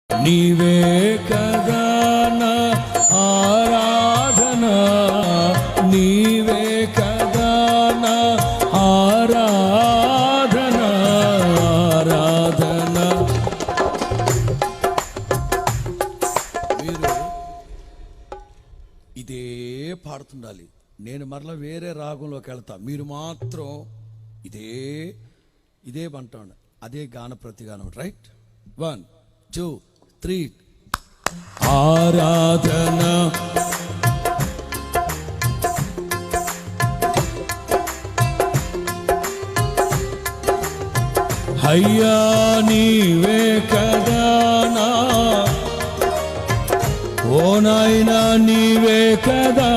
నీవే కదా నా ఆరాధన, నీవే కదా నా ఆరాధన, ఆరాధన. మీరు ఇదే పాడుతుండాలి. నేను మరలా వేరే రాగంలోకి వెళ్తా, మీరు మాత్రం ఇదే అంటాను. అదే గాన ప్రతిగానం. రైట్, 1 2 3. ఆరాధన అయ్యా నీవే కదా నా, ఓ నాయనా నీవే కదా